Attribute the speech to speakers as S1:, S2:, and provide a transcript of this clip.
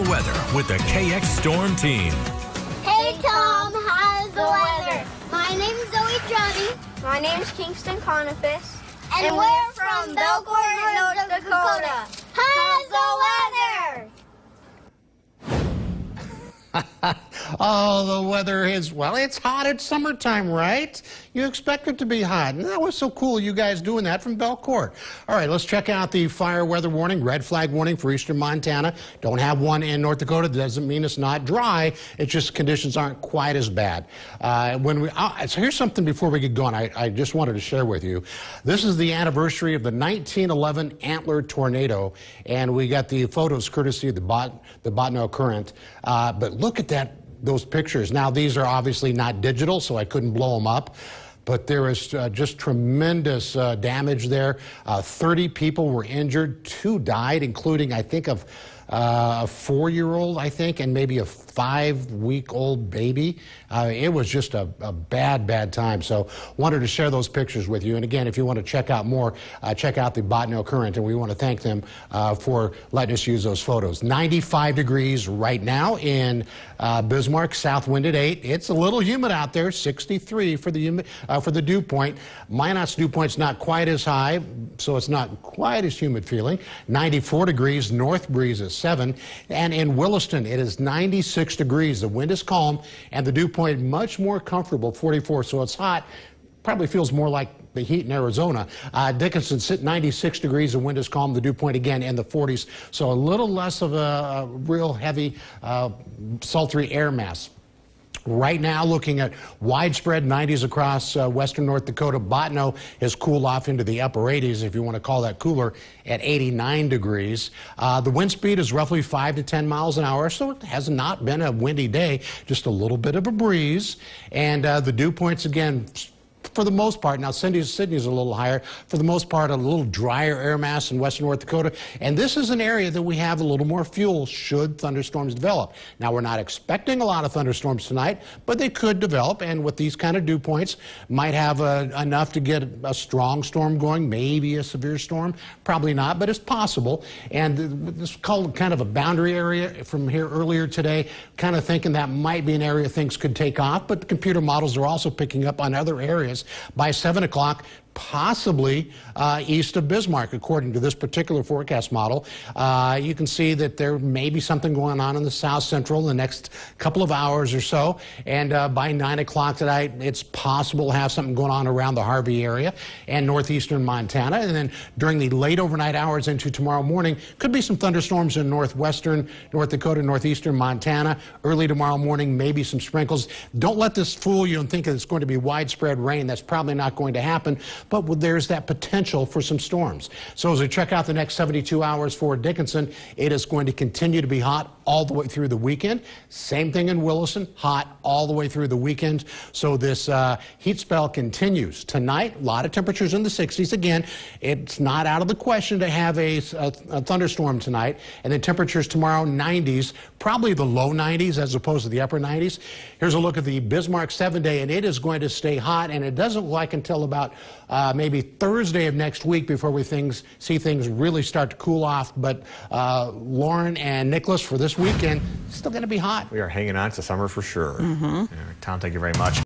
S1: weather with the KX Storm Team.
S2: Hey Tom, how's the weather? My name's Zoe Johnny.
S3: My name's Kingston Conifus.
S2: And we're from Belcourt, North Dakota. How's the weather?
S4: Oh, the weather is, well, it's hot. It's summertime, right? You expect it to be hot. And that was so cool, you guys doing that from Belcourt. All right, let's check out the fire weather warning, red flag warning for eastern Montana. Don't have one in North Dakota. Doesn't mean it's not dry. It's just conditions aren't quite as bad. So here's something before we get going I just wanted to share with you. This is the anniversary of the 1911 Antler tornado, and we got the photos courtesy of the Botno Current. But look at those pictures. Now, these are obviously not digital, so I couldn't blow them up. But there was just tremendous damage there. 30 people were injured. 2 died, including, I think, a 4-year-old, I think, and maybe a 5-week-old baby. It was just a bad, bad time. So wanted to share those pictures with you. And again, if you want to check out more, check out the Botno Current, and we want to thank them for letting us use those photos. 95 degrees right now in Bismarck, south wind at 8. It's a little humid out there, 63 for the dew point. Minot's dew point's not quite as high, so it's not quite as humid feeling. 94 degrees, north breeze is 7. And in Williston, it is 96 degrees. The wind is calm, and the dew point much more comfortable, 44. So it's hot. Probably feels more like the heat in Arizona. Dickinson sit 96 degrees. The wind is calm. The dew point again in the 40s. So a little less of a real heavy, sultry air mass. Right now, looking at widespread 90s across western North Dakota. Botno has cooled off into the upper 80s, if you want to call that cooler, at 89 degrees. The wind speed is roughly 5 to 10 miles an hour, so it has not been a windy day, just a little bit of a breeze. And the dew points, again, for the most part, now Sydney's a little higher, for the most part a little drier air mass in western North Dakota, and this is an area that we have a little more fuel should thunderstorms develop. Now, we're not expecting a lot of thunderstorms tonight, but they could develop, and with these kind of dew points might have enough to get a strong storm going, maybe a severe storm, probably not, but it's possible. And this is called kind of a boundary area from here earlier today, kind of thinking that might be an area things could take off, but the computer models are also picking up on other areas. By 7 o'clock, possibly east of Bismarck, according to this particular forecast model. You can see that there may be something going on in the south central in the next couple of hours or so. And by 9 o'clock tonight, it's possible to have something going on around the Harvey area and northeastern Montana. And then during the late overnight hours into tomorrow morning, could be some thunderstorms in northwestern North Dakota, northeastern Montana. Early tomorrow morning, maybe some sprinkles. Don't let this fool you and think that it's going to be widespread rain. That's probably not going to happen. But there's that potential for some storms. So as we check out the next 72 hours for Dickinson, it is going to continue to be hot all the way through the weekend. Same thing in Williston, hot all the way through the weekend. So this heat spell continues. Tonight, a lot of temperatures in the 60s. Again, it's not out of the question to have a thunderstorm tonight. And then temperatures tomorrow, 90s, probably the low 90s as opposed to the upper 90s. Here's a look at the Bismarck 7-day, and it is going to stay hot, and it doesn't look like until about maybe Thursday of next week before we see things really start to cool off. But Lauren and Nicholas, for this weekend, still going to be hot.
S5: We are hanging on to summer for sure. Tom, thank you very much.